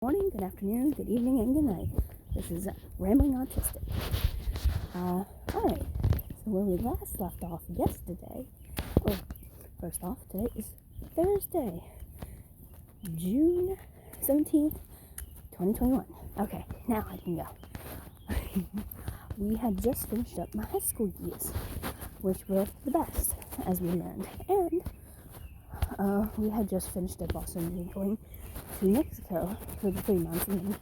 Morning, good afternoon, good evening, and good night. This is Rambling Autistic. Alright, so where we last left off yesterday, first off, today is Thursday, June 17th, 2021. Okay, now I can go. We had just finished up my high school years, which were the best, as we learned, and we had just finished up also going to Mexico for the 3 months, and then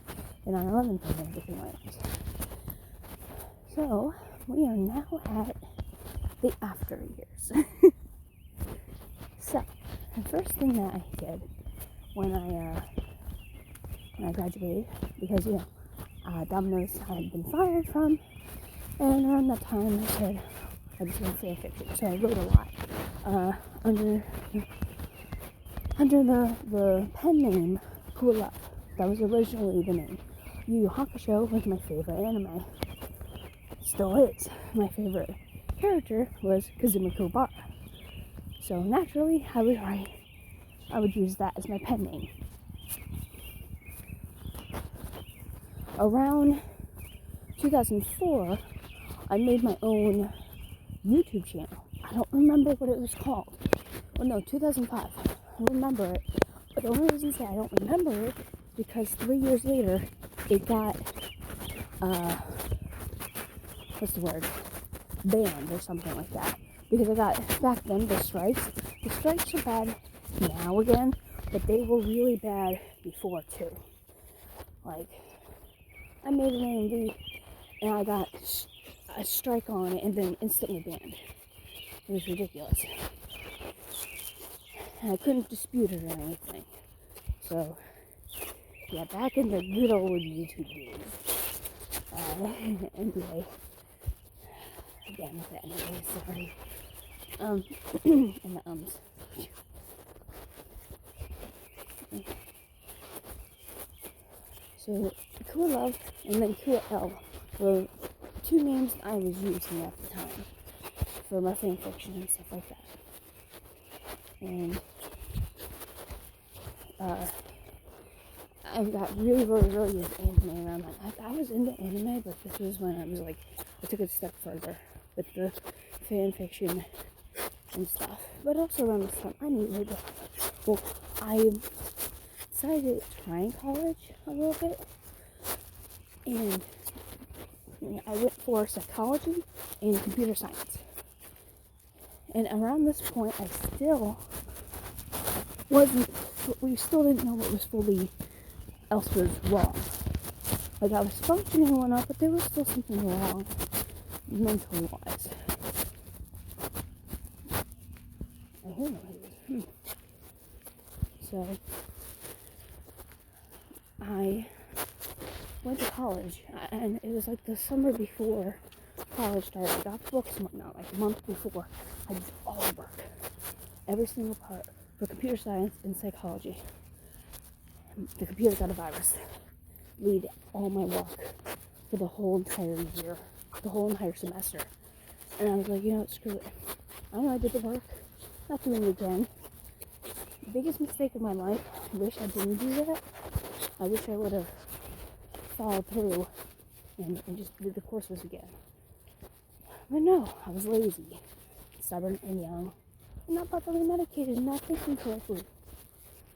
the 9/11 thing and everything like that. So, we are now at the after years. So, the first thing that I did when I graduated, because, Domino's I had been fired from, and around that time I said, I just want fan fiction, so I wrote a lot, under the pen name Cool Love. That was originally the name. Yu Yu Hakusho was my favorite anime. Still is. My favorite character was Kazuma Kobara. So naturally, I would use that as my pen name. Around 2004, I made my own YouTube channel. I don't remember what it was called. Oh no, 2005. I don't remember it. But the only reason I don't remember it because 3 years later it got banned or something like that. Because I got back then the strikes. The strikes are bad now again, but they were really bad before too. Like, I made an AMV and I got a strike on it and then instantly banned. It was ridiculous. And I couldn't dispute it or anything. So, yeah, back in the good old YouTube days. Anyway. Again, with the anyway, sorry. And the ums. So, Cool Love and then Cool L were 2 names I was using at the time for my fan fiction and stuff like that. And I got really into anime around that. I was into anime, but this was when I was like, I took it a step further with the fan fiction and stuff. But also around this time, I decided to try in college a little bit, and I went for psychology and computer science. And around this point, we still didn't know what else was wrong. Like, I was functioning and whatnot, but there was still something wrong mentally wise. I hear noises. So, I went to college, and it was like the summer before college started. I got books and whatnot, like a month before. I did all the work, every single part, for computer science and psychology. The computer got a virus. Read all my work for the whole entire year, the whole entire semester. And I was like, screw it. I know I did the work, not doing it again. The biggest mistake of my life, I wish I didn't do that. I wish I would have followed through and just did the courses again. But no, I was lazy, stubborn, and young, and not properly medicated, not thinking correctly.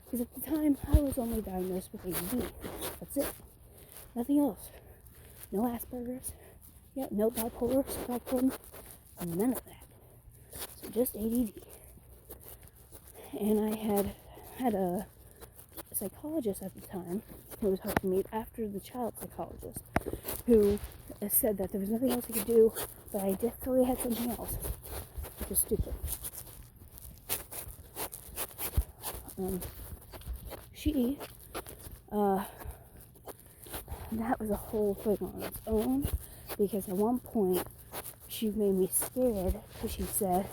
Because at the time, I was only diagnosed with ADD. That's it. Nothing else. No Asperger's. Yeah, no bipolar spectrum. None of that. So just ADD. And I had a psychologist at the time who was helping me after the child psychologist, who said that there was nothing else I could do, but I definitely had something else, which was stupid. That was a whole thing on its own, because at one point she made me scared because she said,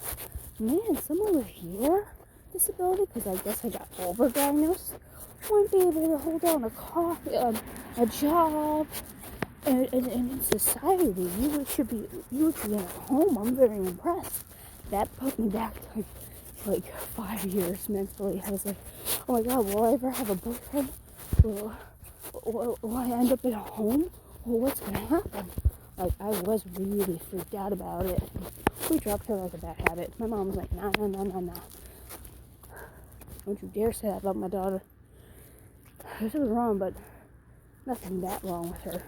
man, someone with your disability, because I guess I got overdiagnosed, won't be able to hold down a job and in society. You would be at home. I'm very impressed. That put me back to like 5 years mentally. I was like, oh my god, will I ever have a boyfriend? will I end up at home? Well, what's going to happen? Like, I was really freaked out about it. We dropped her like a bad habit. My mom was like, nah. Don't you dare say that about my daughter. This was wrong, but nothing that wrong with her.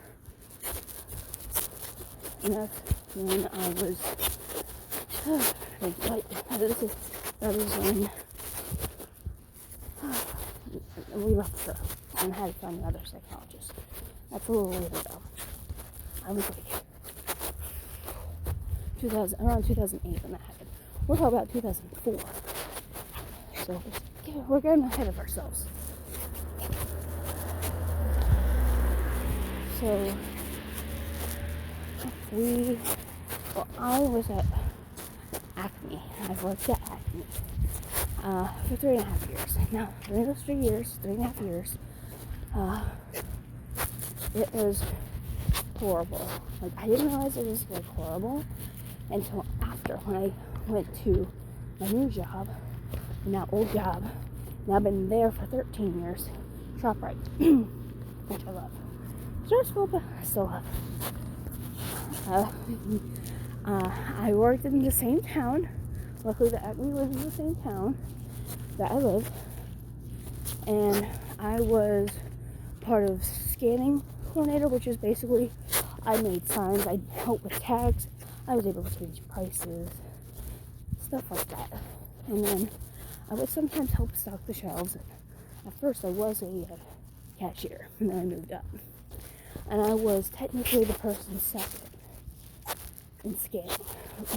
And that's when I was, that is when we left her and had to find another psychologist. That's a little later though. I was like, around 2008 when that happened. We're talking about 2004. So we're getting ahead of ourselves. So I was at Acme. I've worked at Acme for 3.5 years. Now, during those 3.5 years, it was horrible. Like, I didn't realize it was like horrible until after, when I went to my new job, now old job. Now I've been there for 13 years. ShopRite, which I love. Stressful, but I still love. I worked in the same town. Luckily, the Acme lives in the same town that I live, and I was part of scanning coordinator, which is basically I made signs, I helped with tags, I was able to change prices, stuff like that. And then I would sometimes help stock the shelves. At first I was a cashier, and then I moved up. And I was technically the person second in scanning.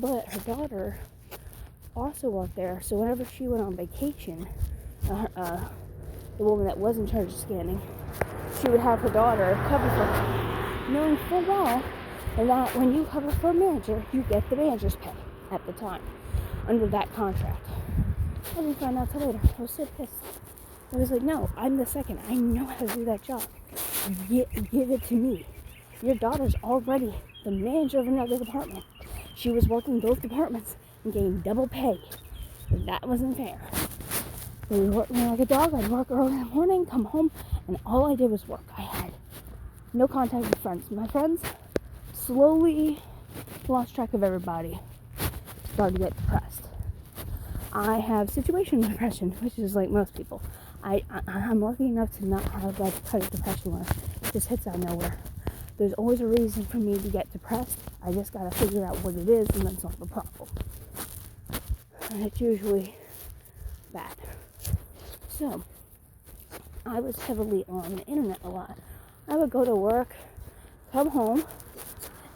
But her daughter also worked there, so whenever she went on vacation, the woman that was in charge of scanning, she would have her daughter cover for her, knowing full well that when you cover for a manager, you get the manager's pay at the time, under that contract. I didn't find out till later. I was so pissed. I was like, no, I'm the second. I know how to do that job. Give it to me. Your daughter's already the manager of another department. She was working both departments and getting double pay. That wasn't fair. We were working like a dog. I'd work early in the morning, come home, and all I did was work. I had no contact with friends. My friends slowly lost track of everybody. Started to get depressed. I have situational depression, which is like most people. I'm lucky enough to not have that kind of depression where it just hits out of nowhere. There's always a reason for me to get depressed. I just gotta figure out what it is and then solve the problem. And it's usually bad. So, I was heavily on the internet a lot. I would go to work, come home,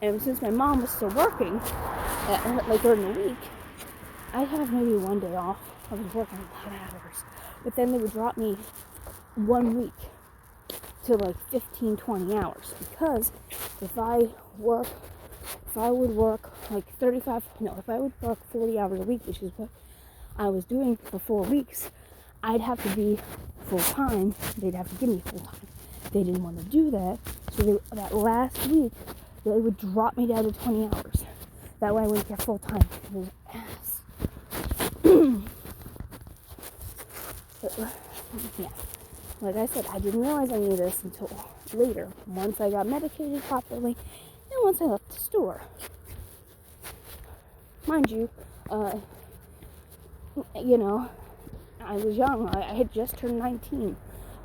and since my mom was still working, like during the week, I'd have maybe one day off. I was working a lot of hours. But then they would drop me 1 week to like 15, 20 hours. Because if I would work like if I would work 40 hours a week, which is what I was doing for 4 weeks, I'd have to be full-time. They'd have to give me full-time. They didn't want to do that. So that last week, they would drop me down to 20 hours. That way I wouldn't get full-time. It was ass. But, yeah, like I said, I didn't realize any of this until later, once I got medicated properly, and once I left the store. Mind you, I was young. I had just turned 19.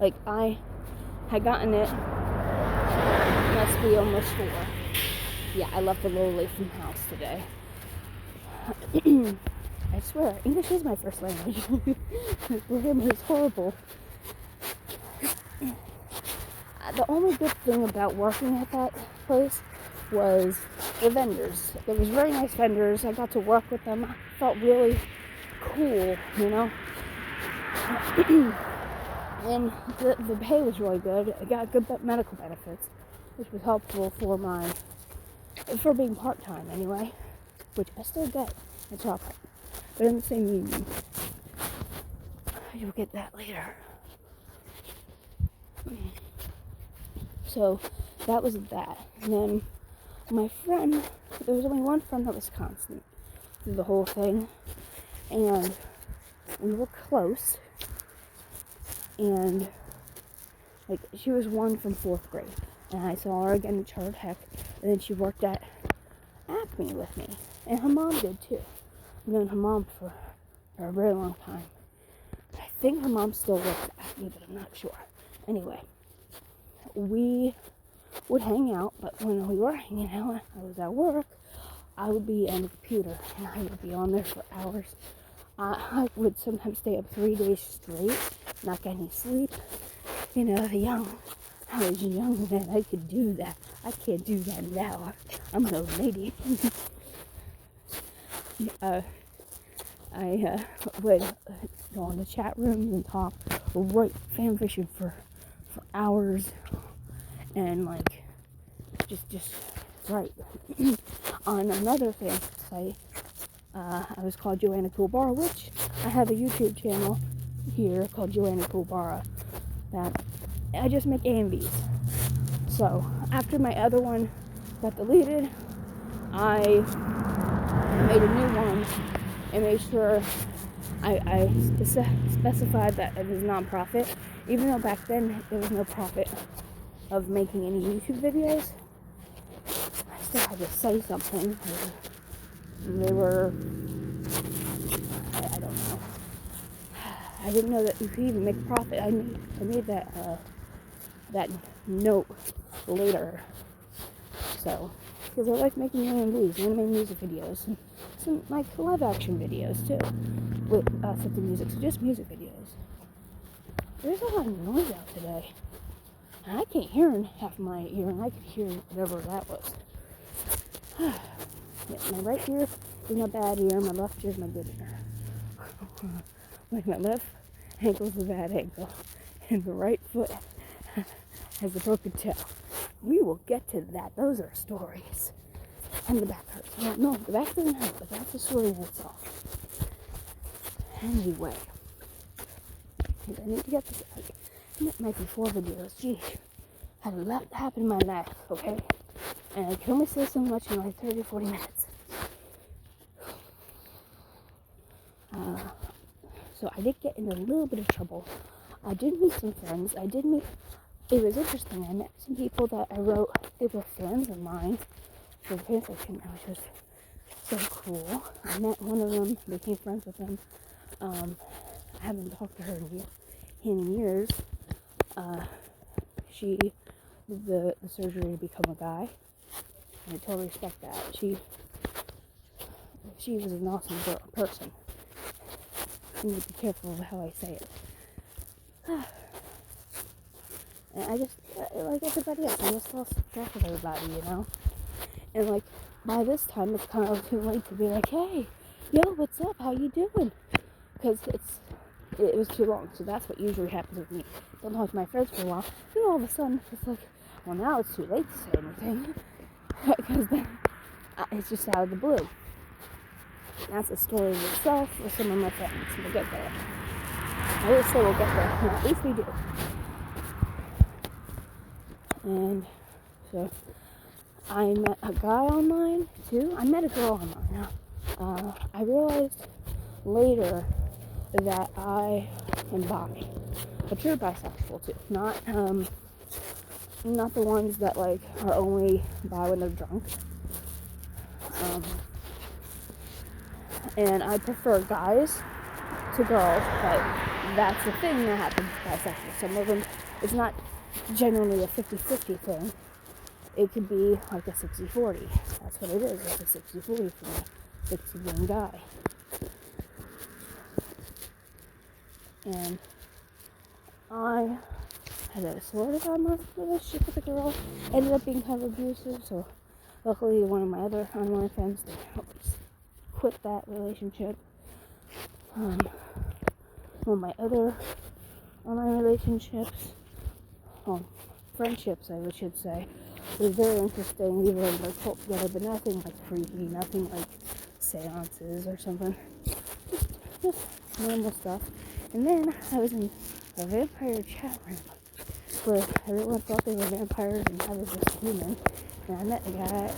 Like, I had gotten it, must be almost 4. Yeah, I left the lowly from house today. I swear, English is my first language. Grammar is horrible. The only good thing about working at that place was the vendors. There was very nice vendors. I got to work with them. I felt really cool, you know. And the pay was really good. I got good medical benefits, which was helpful for being part-time anyway, which I still get at ShopRite. But in the same union. You'll get that later. So that was that. And then my friend, there was only one friend that was constant through the whole thing. And we were close. And Like, she was one from 4th grade. And I saw her again at Chartered Heck. And then she worked at Acme with me. And her mom did too. I've known her mom for a very long time. I think her mom still works at Acme, but I'm not sure. Anyway, we would hang out, but when we were hanging out, I was at work, I would be on the computer, and I would be on there for hours. I would sometimes stay up 3 days straight, not get any sleep. You know, I was young then, I could do that. I can't do that now. I'm an old lady. I would go in the chat rooms and talk, write fan fiction for hours, and like just write. On another fan site, I was called Joanna Kulbara, which I have a YouTube channel here called Joanna Kulbara that I just make AMVs. So after my other one got deleted, I made a new one and made sure I specified that it was non-profit, even though back then there was no profit of making any YouTube videos. I still had to say something. They were, I don't know. I didn't know that you could even make profit. I made that note later. So, because I like making AMVs, anime music videos, and some like live action videos too, with something music, so just music videos. There's a lot of noise out today, and I can't hear in half my ear, and I could hear whatever that was. Yeah, my right ear is my bad ear, my left ear is my good ear. Like my left ankle's a bad ankle, and the right foot has a broken toe. We will get to that. Those are stories. And the back hurts. Well, no, the back doesn't hurt, but that's a story in itself. Anyway, I need to get this out. It might be 4 videos. Gee, had a lot happen in my life, okay? And I can only say so much in like 30 or 40 minutes. So I did get in a little bit of trouble. I did meet some friends. It was interesting. I met some people that I wrote, they were fans of mine for fanfiction, which was so cool. I met one of them, became friends with them. I haven't talked to her in years. She did the surgery to become a guy. And I totally respect that. She was an awesome person. I need to be careful of how I say it. And I just, like everybody else, I just lost track of everybody, you know? And like, by this time, it's kind of too late to be like, hey, yo, what's up, how you doing? Because it was too long, so that's what usually happens with me. Don't talk to my friends for a while, then all of a sudden, it's like, well, now it's too late to say anything. Because then, it's just out of the blue. That's a story in itself with some of my friends. We'll get there. I always say we'll get there. No, at least we do. And so I met a guy online too. I met a girl online. Now, I realized later that I am bi, but you're bisexual too. Not the ones that like are only bi when they're drunk. And I prefer guys to girls, but that's the thing that happens with bisexual. Some of them, it's not generally a 50-50 thing. It could be like a 60-40. That's what it is. It's a 60-40 for me. 60 being guy. And I had a sort of a relationship with a girl. Ended up being kind of abusive, so luckily one of my other online friends helped quit that relationship. One of my other online relationships, friendships I should say, was very interesting. We were in the cult together, but nothing like freaky, nothing like seances or something. Just normal stuff. And then I was in a vampire chat room where everyone thought they were vampires and I was just human. And I met a guy.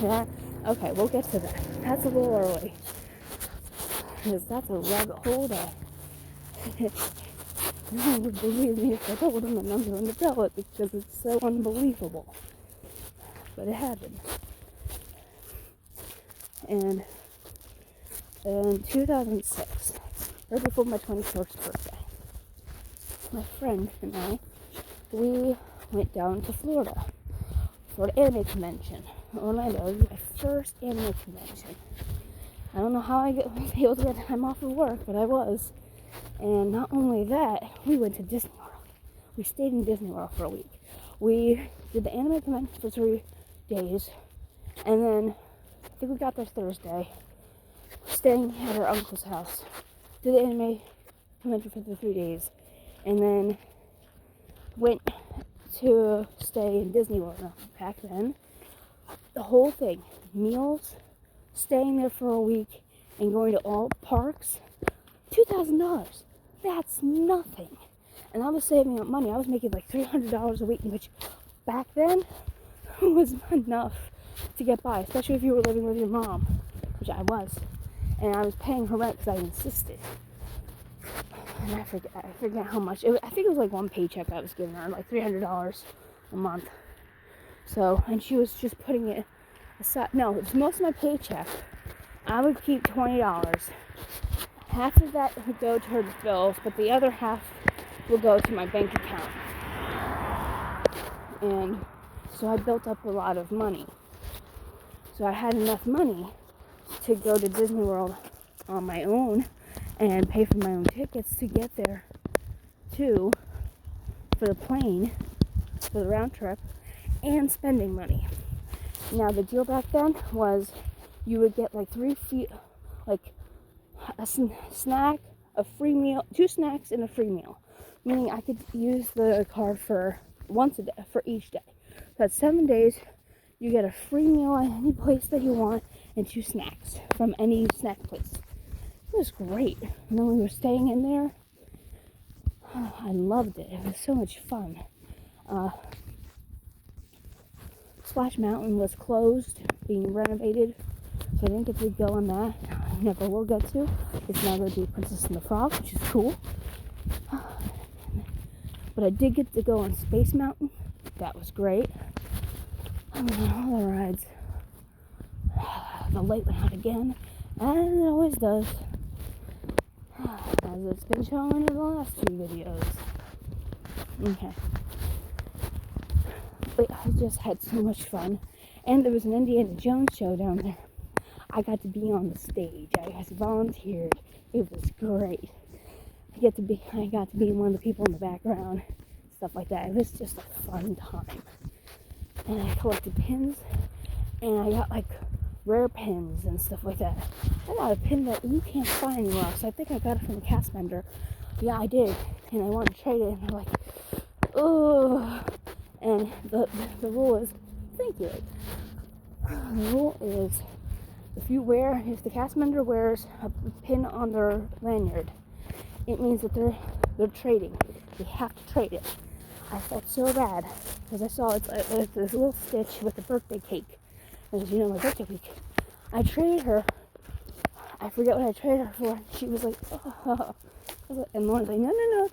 Yeah, okay, we'll get to that. That's a little early. Because that's a rabbit hole that no one would believe me if I told them, and I'm going to tell it because it's so unbelievable. But it happened. And in 2006, right before my 21st birthday, my friend and I, we went down to Florida for an anime convention. Orlando. It was my first anime convention. I don't know how I was able to get time off of work, but I was. And not only that, we went to Disney World. We stayed in Disney World for a week. We did the anime convention for 3 days, and then I think we got there Thursday, staying at our uncle's house. Did the anime convention for the 3 days, and then went to stay in Disney World. Now, back then, the whole thing, meals, staying there for a week, and going to all parks, $2,000. That's nothing. And I was saving up money. I was making like $300 a week, which back then was enough to get by, especially if you were living with your mom, which I was. And I was paying her rent because I insisted. And I forget how much. I think it was like one paycheck I was giving her, like $300 a month. So, and she was just putting it aside. No, it's most of my paycheck. I would keep $20. Half of that would go to her bills, but the other half will go to my bank account. And so I built up a lot of money. So I had enough money to go to Disney World on my own and pay for my own tickets to get there too, for the plane, for the round trip, and spending money. Now the deal back then was you would get like a snack, a free meal, 2 snacks and a free meal. Meaning I could use the card for once a day, for each day. So that's 7 days. You get a free meal at any place that you want and 2 snacks from any snack place. It was great. And then we were staying in there. I loved it. It was so much fun. Splash Mountain was closed, being renovated, so I didn't get to go on that. I never will get to. It's now going to be Princess and the Frog, which is cool. But I did get to go on Space Mountain. That was great. And then all the rides. The light went out again, and it always does, as it's been shown in the last 2 videos. Okay. But I just had so much fun. And there was an Indiana Jones show down there. I got to be on the stage. I volunteered. It was great. I got to be one of the people in the background, stuff like that. It was just a fun time. And I collected pins, and I got like rare pins and stuff like that. I got a pin that you can't find anywhere else. I think I got it from a cast member. Yeah, I did. And I wanted to trade it, and they're like, oh. And the rule is, thank you. The rule is, if the cast member wears a pin on their lanyard, it means that they're trading. They have to trade it. I felt so bad because I saw it's this little stitch with a birthday cake. As you know, my birthday week. I traded her. I forget what I traded her for. She was like, oh. And Lauren's like, no.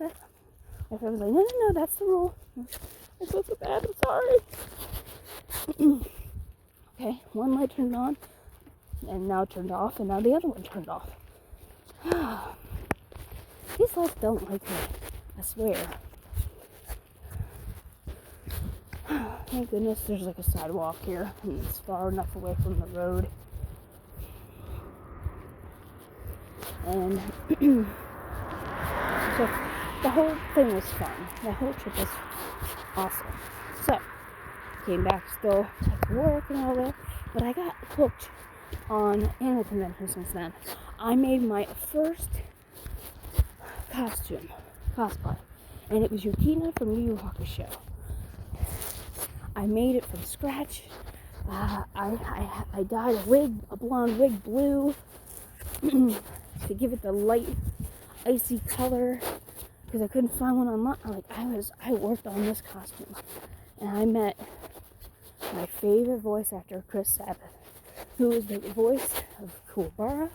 My friend was like, no, that's the rule. I feel so bad. I'm sorry. Okay, one light turned on, and now turned off, and now the other one turned off. These lights don't like me. I swear. Thank goodness there's like a sidewalk here, and it's far enough away from the road. And so the whole thing was fun. The whole trip was awesome. So, came back still to work and all that, but I got hooked on anime convention since then. I made my first cosplay, and it was Yukina from Yu Yu Hakusho. I made it from scratch. I dyed a blonde wig blue to give it the light, icy color, because I couldn't find one online. I worked on this costume, and I met my favorite voice actor, Chris Sabbath, who is the voice of Kuwabara,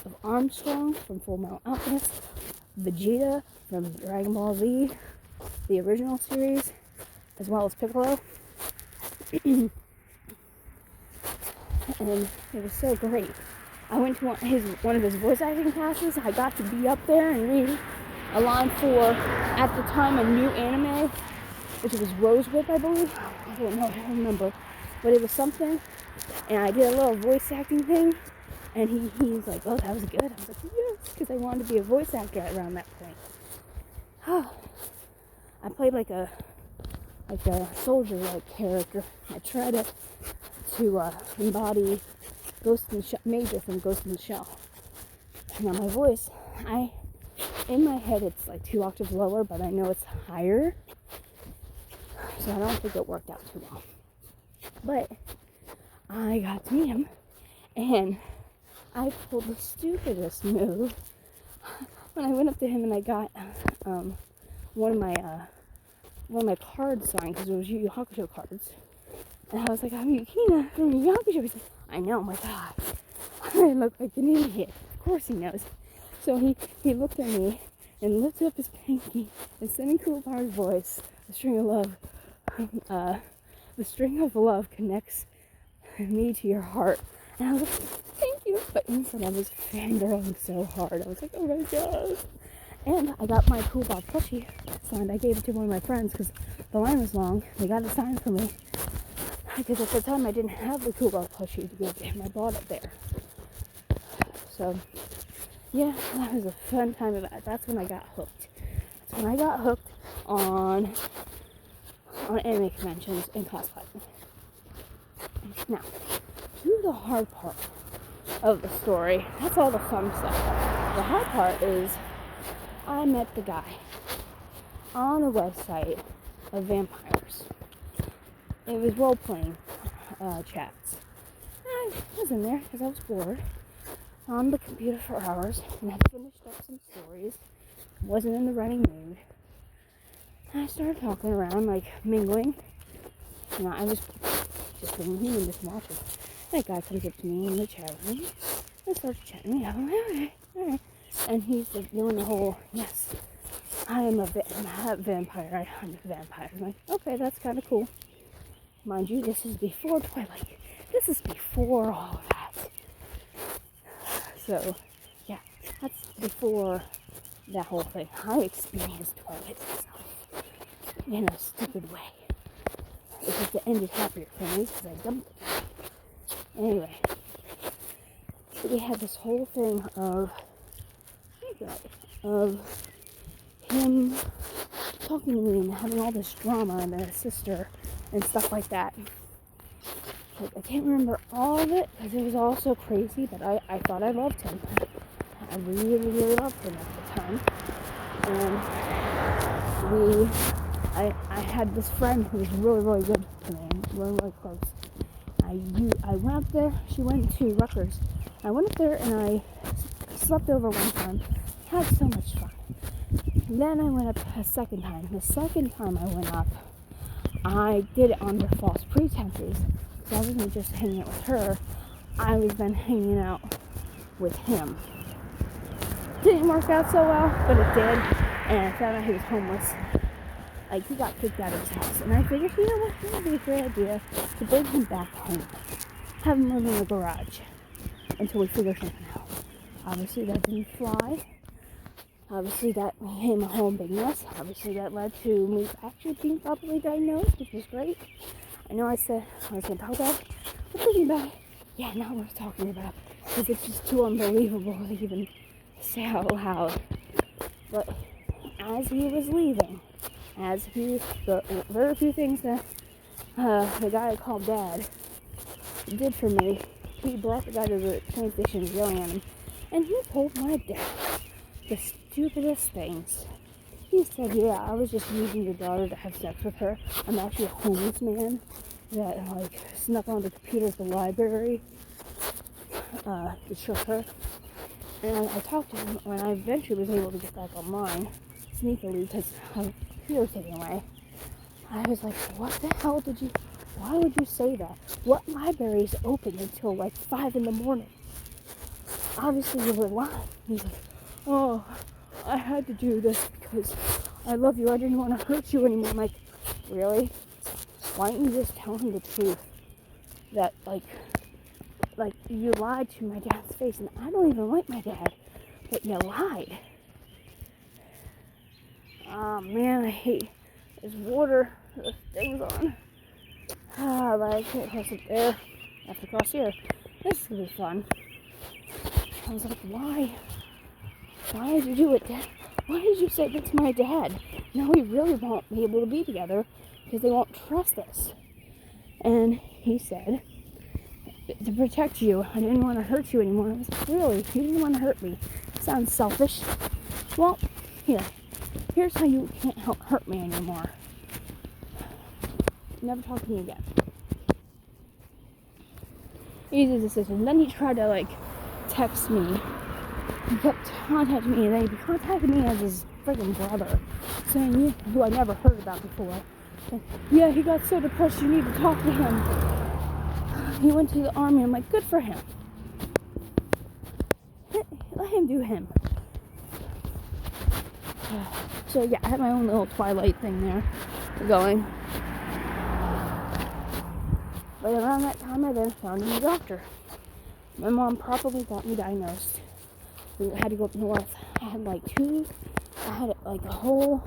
of Armstrong from Full Metal Alchemist, Vegeta from Dragon Ball Z, the original series, as well as Piccolo. And it was so great. I went to one of his voice acting classes. I got to be up there and read a line for, at the time, a new anime, which was Rose Whip, I believe. I don't know, I don't remember. But it was something, and I did a little voice acting thing, and he's like, oh, that was good. I was like, yes, because I wanted to be a voice actor around that point. I played like a soldier-like character. I tried to embody Major from Ghost in the Shell. Now my voice, in my head it's like 2 octaves lower, but I know it's higher, so I don't think it worked out too well. But I got to meet him, and I pulled the stupidest move when I went up to him and I got one of my cards signed, because it was Yu Yu Hakusho cards. And I was like, I'm Yukina from Yu Yu Hakusho. He's like, I know, my God. I look like an idiot. Of course he knows. So he looked at me and lifted up his pinky and said in Cool Power's voice, the string of love connects me to your heart. And I was like, thank you. But inside I was fangirling so hard. I was like, oh my God. And I got my Cool Bar plushie signed. I gave it to one of my friends because the line was long. They got it signed for me. Because at the time I didn't have the Cool Bar plushie to give to him. I bought it there. So, yeah, that was a fun time of that. That's when I got hooked. That's when I got hooked on anime conventions and cosplay. Now, to the hard part of the story. That's all the fun stuff. The hard part is I met the guy on a website of vampires. It was role-playing chats. I was in there because I was bored on the computer for hours and had finished up some stories. Wasn't in the writing mood. And I started talking around, like mingling. You know, I was just being human, just watching. That guy comes up to me in the chat room and starts chatting me up. Alright. And he's like doing the whole, yes, I'm a vampire. I hunt vampires. I'm like, okay, that's kind of cool. Mind you, this is before Twilight. This is before all of that. So, yeah, that's before that whole thing. I experienced Twilight myself in a stupid way. It just ended happier for me because I dumped it. Anyway, so we had this whole thing of him talking to me and having all this drama and his sister and stuff like that. Like, I can't remember all of it because it was all so crazy, but I thought I loved him. I really, really loved him at the time. And I had this friend who was really, really good to me, really, really close. I went up there, she went to Rutgers. I went up there and I slept over one time, had so much fun. Then I went up a second time. The second time I went up, I did it under false pretenses. So I wasn't just hanging out with her, I was then hanging out with him. Didn't work out so well, but it did. And I found out he was homeless. Like, he got kicked out of his house. And I figured, you know what, it would be a great idea to bring him back home. Have him live in the garage until we figure something out. Obviously, that didn't fly. Obviously, that became a whole big mess. Obviously, that led to me actually being properly diagnosed, which was great. I know I said I was going to talk about it, but thinking about it, yeah, not worth talking about, because it's just too unbelievable to even say out loud. But as he was leaving, the very few things that the guy I called Dad did for me, he brought the guy to the train station yelling at him, and he told my dad the stupidest things. He said, yeah, I was just using your daughter to have sex with her. I'm actually a homeless man that, like, snuck on the computer at the library to trick her. And I talked to him when I eventually was able to get back online, sneakily, because my computer was taken away. I was like, what the hell why would you say that? What library is open until like 5 in the morning? Obviously you were lying. He's like, oh, I had to do this because I love you. I didn't want to hurt you anymore. I'm like, really? Why don't you just tell him the truth? That, like you lied to my dad's face, and I don't even like my dad, but you lied. Oh man, I hate this water. This thing's on. But I can't cross it there. I have to cross here. This is gonna be fun. I was like, why? Why did you do it, Dad? Why did you say that's my dad? Now we really won't be able to be together because they won't trust us. And he said, to protect you, I didn't want to hurt you anymore. I was like, really? You didn't want to hurt me? Sounds selfish. Well, here's how you can't hurt me anymore. Never talk to me again. Easy decision. Then he tried to text me. He kept contacting me, and then he contacted me as his friggin' brother, saying, who I never heard about before. And, yeah, he got so depressed, you need to talk to him. He went to the army. I'm like, good for him. Let him do him. So yeah, I had my own little Twilight thing there going. But around that time, I then found a new doctor. My mom probably got me diagnosed. We had to go up north. I had a whole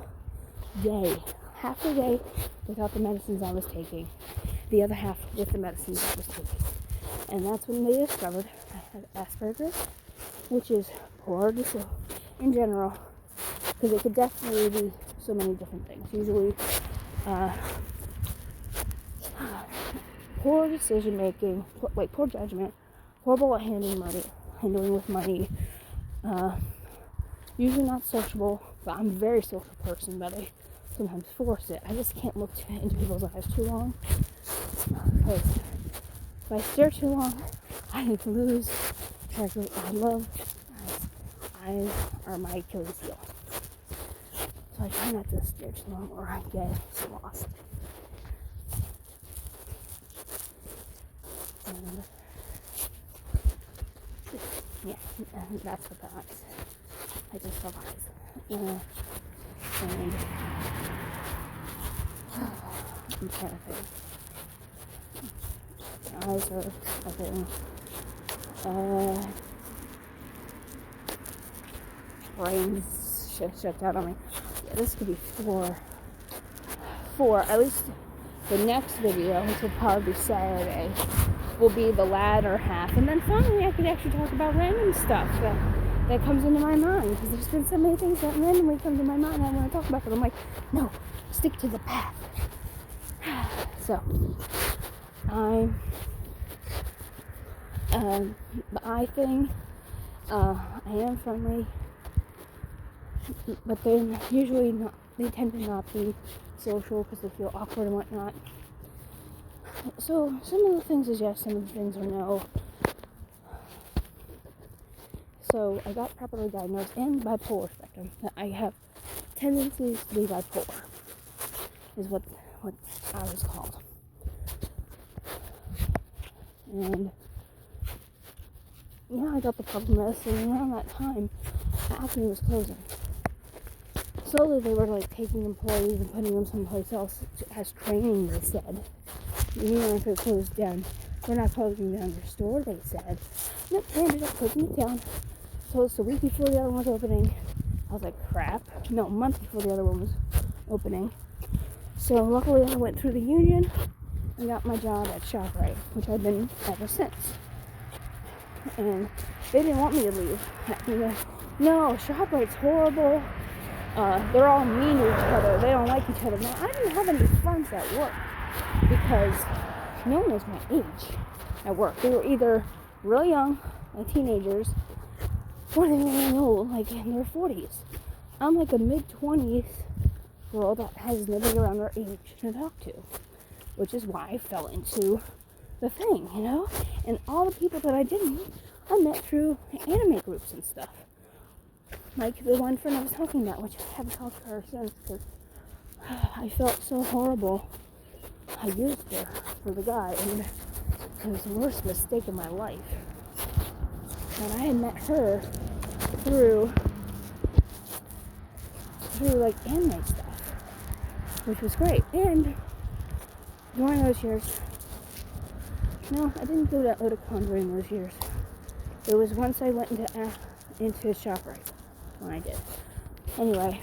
day, half the day without the medicines I was taking, the other half with the medicines I was taking. And that's when they discovered I had Asperger's, which is poor in general, because it could definitely be so many different things. Usually, poor decision making, poor judgment, horrible at handling with money. Usually not sociable, but I'm a very social person, but I sometimes force it. I just can't look into people's eyes too long, because if I stare too long, I need to lose track of what I love. Eyes are my Achilles heel. So I try not to stare too long or I get lost. And yeah, that's what the eyes. I just love eyes. And I'm trying to think. The eyes are a thing. Brains shut down on me. Yeah, this could be four. At least the next video, which will probably be Saturday, will be the latter half. And then finally I could actually talk about random stuff that comes into my mind. Because there's been so many things that randomly come to my mind and I want to talk about them. I'm like, no, stick to the path. So, the eye thing, I am friendly, but they're usually not, they tend to not be social because they feel awkward and whatnot. So some of the things is yes, some of the things are no. So I got properly diagnosed and bipolar spectrum. I have tendencies to be bipolar, is what I was called. And I got the proper medicine, and around that time, Acme was closing. Slowly they were taking employees and putting them someplace else as training, they said. Even if it closed down, we're not closing down your store, they said. Nope, they ended up closing it down. So it's the week before the other one was opening. I was like, crap. No, a month before the other one was opening. So luckily I went through the union and got my job at ShopRite, which I've been ever since. And they didn't want me to leave. No, ShopRite's horrible. They're all mean to each other. They don't like each other. Now, I didn't have any friends at work because no one was my age at work. They were either really young, like teenagers, or they were really old, like in their 40s. I'm like a mid-20s girl that has nobody around their age to talk to, which is why I fell into the thing, And all the people that I didn't, I met through anime groups and stuff. Like the one friend I was talking about, which I haven't talked to her since because I felt so horrible. I used her for the guy, and it was the worst mistake in my life. And I had met her through through like anime stuff, which was great. And during those years, no, I didn't do that Otakon during those years. It was once I went into ShopRite when I did. Anyway,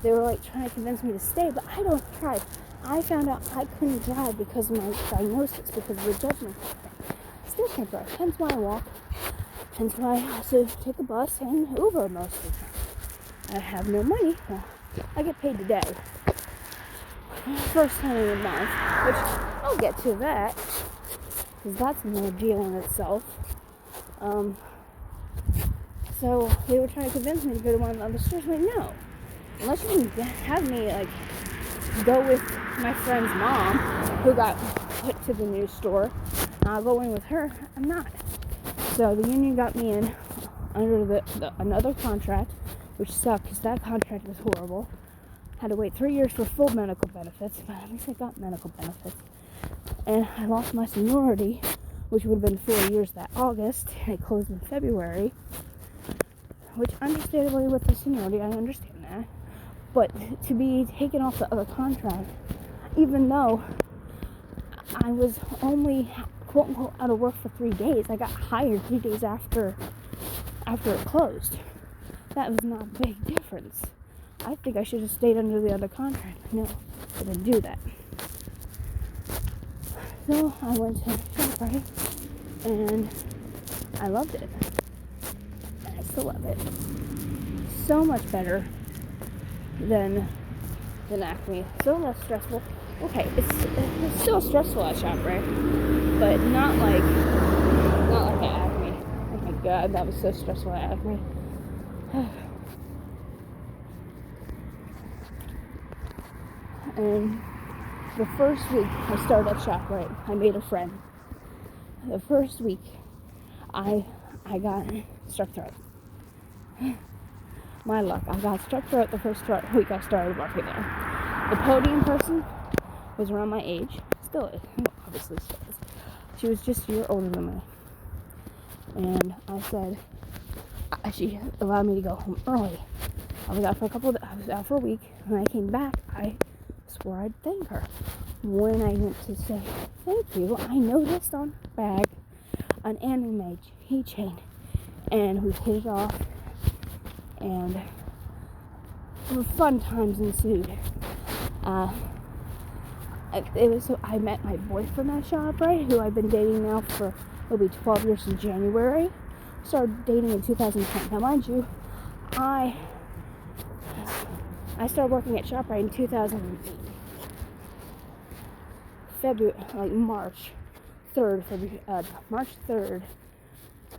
they were like trying to convince me to stay, but I don't drive. I found out I couldn't drive because of my diagnosis, because of the judgment thing. I still can't drive, hence why I walk, hence why I also take a bus and Uber most of the time. I have no money. Well, I get paid today. First time in a month, which I'll get to that, because that's an ordeal in itself. So they were trying to convince me to go to one of the other stores. I'm like, no. Unless you can have me, like, go with my friend's mom, who got put to the new store, and I'll go in with her. I'm not. So the union got me in under another contract, which sucked, because that contract was horrible. Had to wait 3 years for full medical benefits, but at least I got medical benefits. And I lost my seniority, which would have been 4 years that August, and it closed in February. Which, understandably, with the seniority, I understand that. But to be taken off the other contract, even though I was only, quote unquote, out of work for 3 days, I got hired 3 days after it closed. That was not a big difference. I think I should have stayed under the other contract. No, I didn't do that. So I went to ShopRite, and I loved it. I still love it. So much better than Acme. So less stressful. Okay, it's still stressful at ShopRite, but not like at Acme. Oh my god, that was so stressful at Acme. And the first week I started at ShopRite, I made a friend. The first week, I got strep throat. My luck, I got strep throat the first week I started working there. The podium person was around my age, still is, obviously still is. She was just a year older than me. And I said, she allowed me to go home early. I was out for a week. When I came back, I swore I'd thank her. When I went to say thank you, I noticed on her bag an anime keychain, and we hit it off, and fun times ensued. I met my boyfriend at ShopRite, who I've been dating now for, it'll be 12 years in January. Started dating in 2010. Now, mind you, I started working at ShopRite in 2008. March 3rd,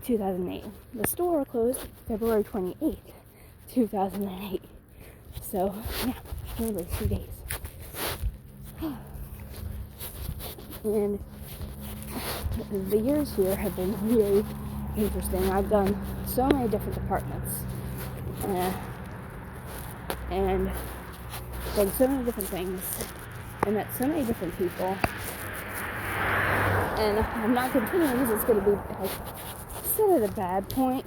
2008. The store closed February 28th, 2008. So, yeah, only 2 days. And the years here have been really interesting. I've done so many different departments. And done so many different things. I met so many different people. And I'm not continuing because it's going to be like still at a bad point.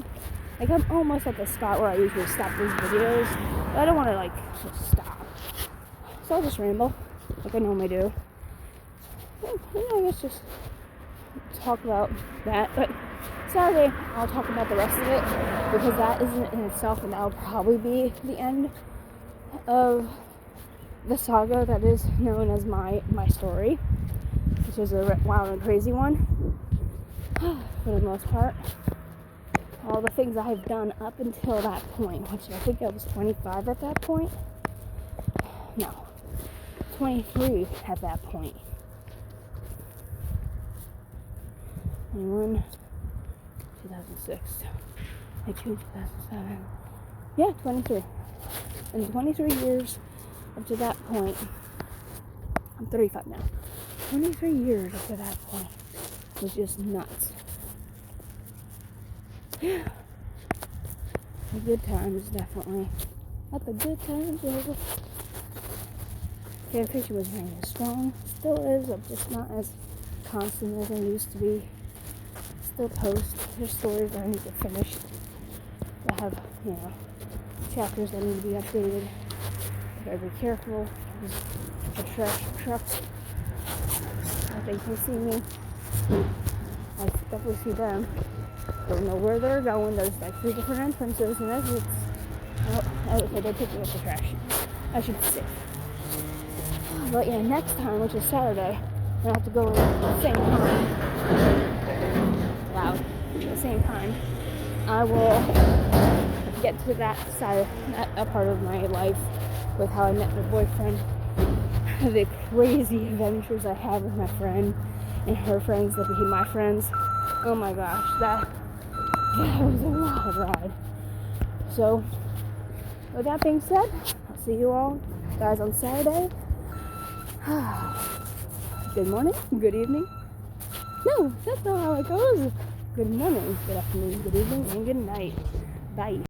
Like, I'm almost at the spot where I usually stop these videos, but I don't want to like just stop. So I'll just ramble like I normally do. And, I guess just talk about that. But Saturday I'll talk about the rest of it, because that isn't in itself, and that'll probably be the end of the saga that is known as my story, which is a wild and crazy one. For the most part, all the things I have done up until that point, which I think I was 25 at that point. No, 23 at that point. 21, 2006, I June 2007. Yeah, 23. In 23 years up to that point, I'm 35 now. 23 years up to that point was just nuts. Yeah. The good times, definitely. Not the good times, over. Fanfiction was remaining strong. Still is, but just not as constant as I used to be. Still post. There's stories that I need to finish that have, chapters that need to be updated. I gotta be careful. The trash trucks, if they can see me, I definitely see them. Don't know where they're going. There's like 3 different entrances and exits. Oh, okay, they're picking up the trash. I should be safe. But yeah, next time, which is Saturday, I have to go in at the same time. Loud. At the same time, I will get to that side, that part of my life with how I met my boyfriend, the crazy adventures I had with my friend and her friends that became my friends. Oh my gosh, that was a wild ride. So, with that being said, I'll see you all guys on Saturday. Good morning, good evening. No, that's not how it goes. Good morning, good afternoon, good evening, and good night. Bye.